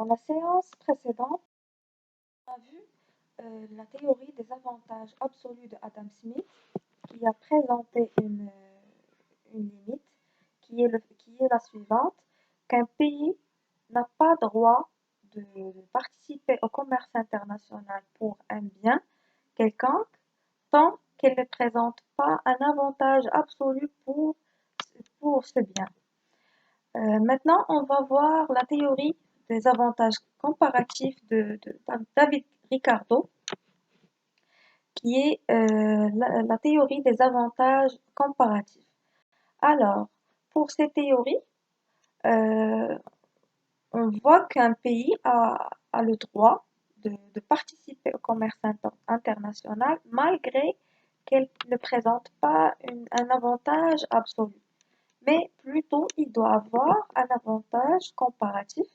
Dans la séance précédente, on a vu la théorie des avantages absolus de Adam Smith qui a présenté une limite qui est la suivante, qu'un pays n'a pas droit de participer au commerce international pour un bien quelconque tant qu'elle ne présente pas un avantage absolu pour ce bien. Maintenant, on va voir la théorie des avantages comparatifs de David Ricardo, qui est la théorie des avantages comparatifs. Alors, pour cette théorie, on voit qu'un pays a le droit de participer au commerce international malgré qu'elle ne présente pas un avantage absolu. Mais plutôt il doit avoir un avantage comparatif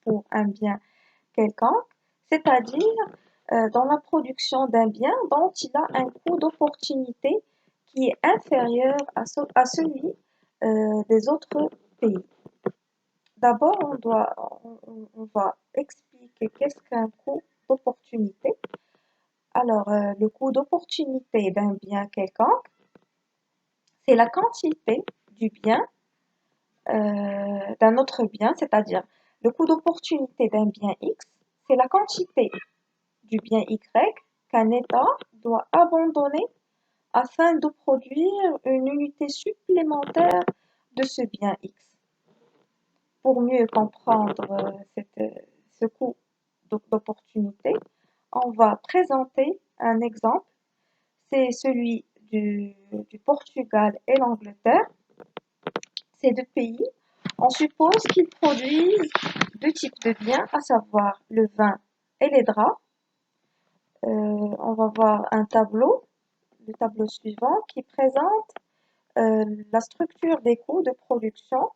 pour un bien quelconque, c'est-à-dire dans la production d'un bien dont il a un coût d'opportunité qui est inférieur à celui des autres pays. D'abord, on va expliquer qu'est-ce qu'un coût d'opportunité. Alors, le coût d'opportunité d'un bien quelconque, c'est la quantité du bien d'un autre bien, c'est-à-dire le coût d'opportunité d'un bien X, c'est la quantité du bien Y qu'un État doit abandonner afin de produire une unité supplémentaire de ce bien X. Pour mieux comprendre ce coût d'opportunité, on va présenter un exemple, c'est celui du Portugal et l'Angleterre. Ces deux pays, on suppose qu'ils produisent deux types de biens, à savoir le vin et les draps. On va voir un tableau, le tableau suivant, qui présente la structure des coûts de production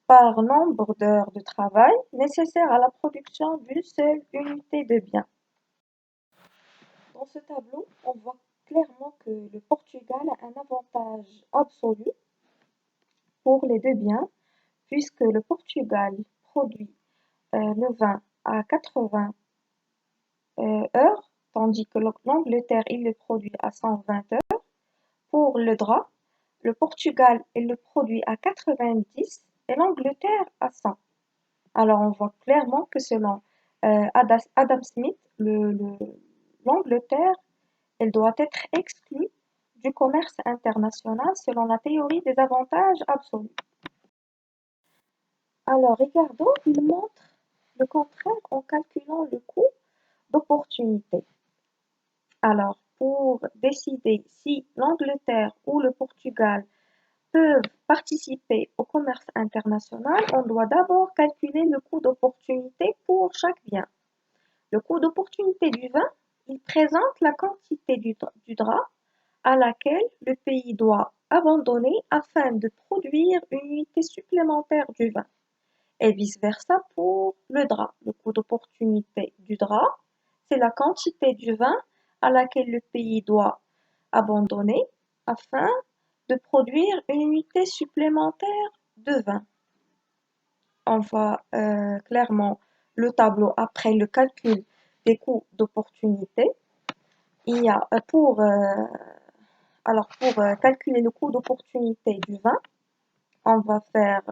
par nombre d'heures de travail nécessaires à la production d'une seule unité de bien. Dans ce tableau, on voit clairement que le Portugal a un avantage absolu pour les deux biens, puisque le Portugal produit le vin à 80 heures, tandis que l'Angleterre, il le produit à 120 heures. Pour le drap, le Portugal, il le produit à 90 et l'Angleterre à 100. Alors, on voit clairement que selon Adam Smith, l'Angleterre, elle doit être exclue du commerce international selon la théorie des avantages absolus. Alors, Ricardo, il montre le contraire en calculant le coût d'opportunité. Alors, pour décider si l'Angleterre ou le Portugal peuvent participer au commerce international, on doit d'abord calculer le coût d'opportunité pour chaque bien. Le coût d'opportunité du vin, il présente la quantité du drap à laquelle le pays doit abandonner afin de produire une unité supplémentaire du vin. Et vice-versa pour le drap. Le coût d'opportunité du drap, c'est la quantité du vin à laquelle le pays doit abandonner afin de produire une unité supplémentaire de vin. On voit clairement le tableau après le calcul des coûts d'opportunité. Il y a pour calculer le coût d'opportunité du vin, on va faire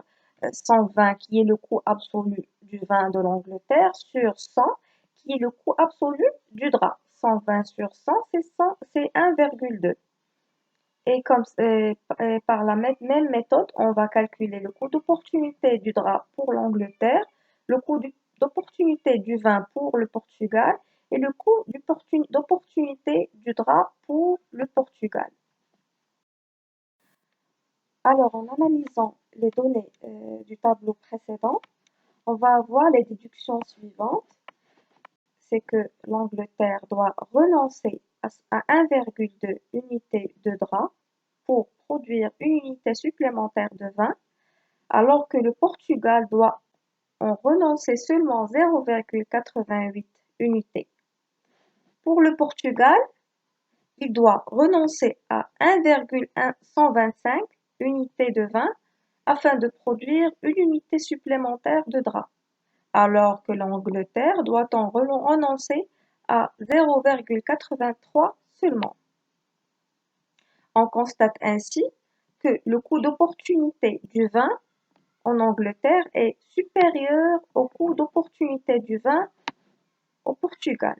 120 qui est le coût absolu du vin de l'Angleterre sur 100 qui est le coût absolu du drap. 120 sur 100, c'est 1,2. Et par la même méthode, on va calculer le coût d'opportunité du drap pour l'Angleterre, le coût d'opportunité du vin pour le Portugal et le coût d'opportunité du drap pour le Portugal. Alors, en analysant les données du tableau précédent, on va avoir les déductions suivantes. C'est que l'Angleterre doit renoncer à 1,2 unité de drap pour produire une unité supplémentaire de vin, alors que le Portugal doit en renoncer seulement 0,88 unités. Pour le Portugal, il doit renoncer à 1,125 unités de vin, afin de produire une unité supplémentaire de drap, alors que l'Angleterre doit en renoncer à 0,83 seulement. On constate ainsi que le coût d'opportunité du vin en Angleterre est supérieur au coût d'opportunité du vin au Portugal.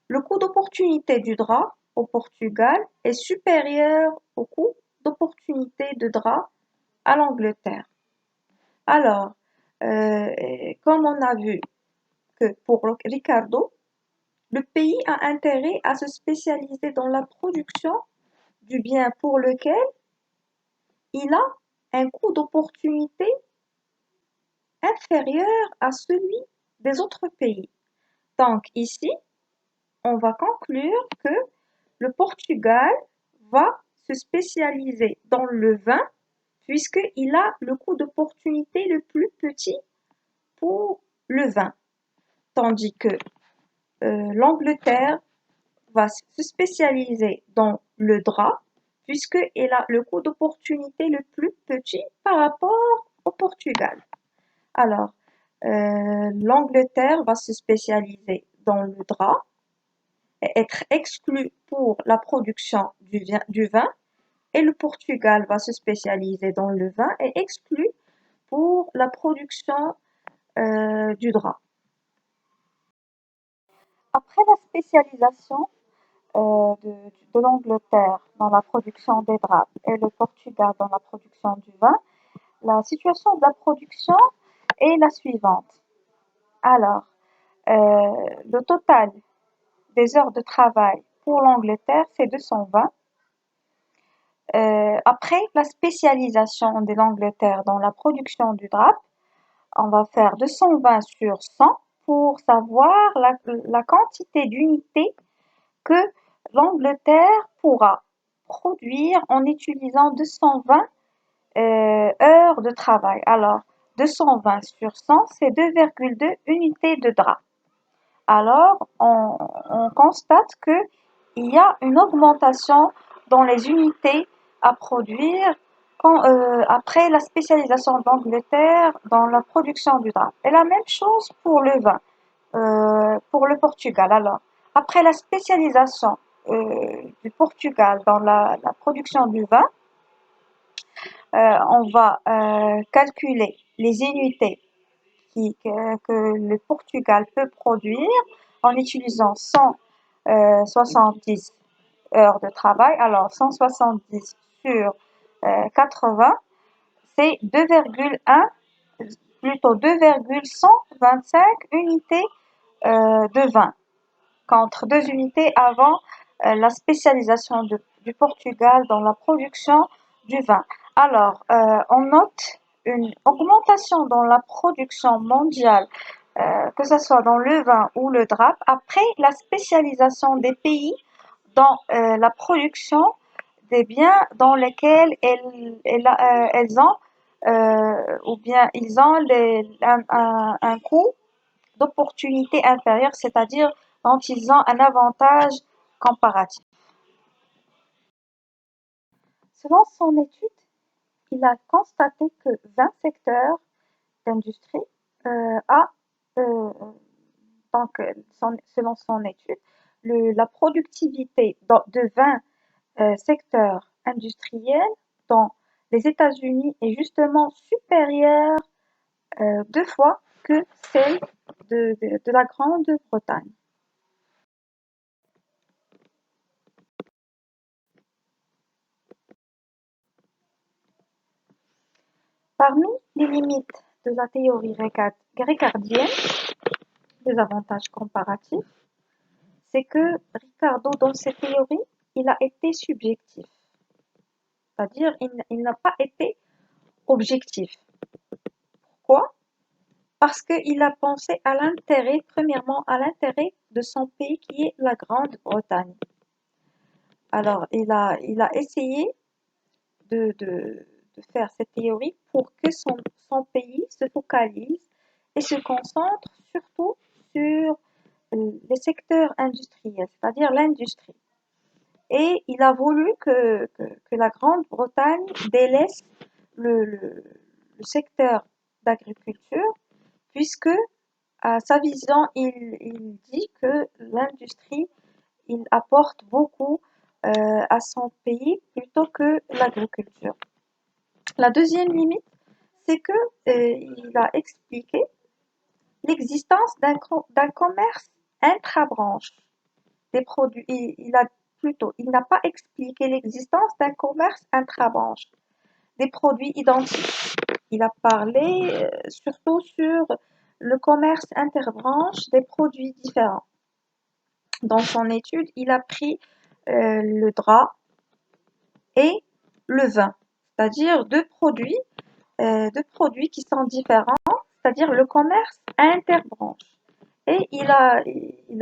Le coût d'opportunité du drap au Portugal est supérieur au coût d'opportunité de drap à l'Angleterre. Alors, comme on a vu que pour Ricardo, le pays a intérêt à se spécialiser dans la production du bien pour lequel il a un coût d'opportunité inférieur à celui des autres pays. Donc ici, on va conclure que le Portugal va se spécialiser dans le vin puisqu'il a le coût d'opportunité le plus petit pour le vin, tandis que l'Angleterre va se spécialiser dans le drap puisqu'il a le coût d'opportunité le plus petit par rapport au Portugal. Alors, l'Angleterre va se spécialiser dans le drap et être exclue pour la production du vin, et le Portugal va se spécialiser dans le vin et exclu pour la production du drap. Après la spécialisation de l'Angleterre dans la production des draps et le Portugal dans la production du vin, la situation de la production est la suivante. Alors, le total des heures de travail pour l'Angleterre, c'est 220. Après la spécialisation de l'Angleterre dans la production du drap, on va faire 220 sur 100 pour savoir la quantité d'unités que l'Angleterre pourra produire en utilisant 220 heures de travail. Alors, 220 sur 100, c'est 2,2 unités de drap. Alors, on constate qu'il y a une augmentation dans les unités à produire après la spécialisation d'Angleterre dans la production du drap. Et la même chose pour le vin, pour le Portugal. Alors, après la spécialisation du Portugal dans la production du vin, on va calculer les unités que le Portugal peut produire en utilisant 170 heures de travail. Alors, 170 sur 80, c'est 2,1, plutôt 2,125 unités de vin, contre 2 unités avant la spécialisation du Portugal dans la production du vin. Alors, on note une augmentation dans la production mondiale, que ce soit dans le vin ou le drap, après la spécialisation des pays dans la production des biens dans lesquels elles ont ou bien ils ont un coût d'opportunité inférieur, c'est-à-dire dont ils ont un avantage comparatif. Selon son étude, il a constaté que 20 secteurs d'industrie a, euh, donc selon son étude, la productivité de 20 secteurs industriels dans les États-Unis est justement supérieure 2 fois que celle de la Grande-Bretagne. Parmi les limites de la théorie ricardienne des avantages comparatifs, c'est que Ricardo, dans cette théorie, il a été subjectif, c'est-à-dire il n'a pas été objectif. Pourquoi? Parce qu'il a pensé à l'intérêt, premièrement à l'intérêt de son pays qui est la Grande-Bretagne. Alors, il a essayé de faire cette théorie pour que son pays se focalise et se concentre surtout sur les secteurs industriels, c'est-à-dire l'industrie. Et il a voulu que la Grande-Bretagne délaisse le secteur d'agriculture, puisque à sa vision, il dit que l'industrie, il apporte beaucoup à son pays plutôt que l'agriculture. La deuxième limite, c'est que il a expliqué l'existence d'un commerce intra-branche des produits. Il n'a pas expliqué l'existence d'un commerce intra-branche des produits identiques. Il a parlé surtout sur le commerce interbranche des produits différents. Dans son étude, il a pris le drap et le vin, c'est-à-dire deux produits qui sont différents, c'est-à-dire le commerce interbranche. Et il a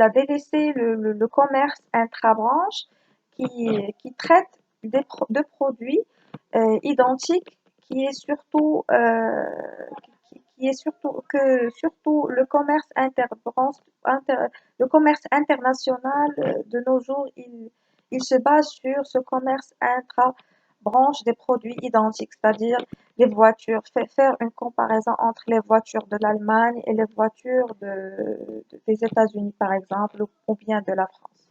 délaissé le commerce intrabranche qui traite de produits identiques, qui est surtout, qui est surtout le commerce interbranche, le commerce international de nos jours, il se base sur ce commerce intra-branche des produits identiques, c'est-à-dire les voitures, faire une comparaison entre les voitures de l'Allemagne et les voitures des États-Unis, par exemple, ou bien de la France.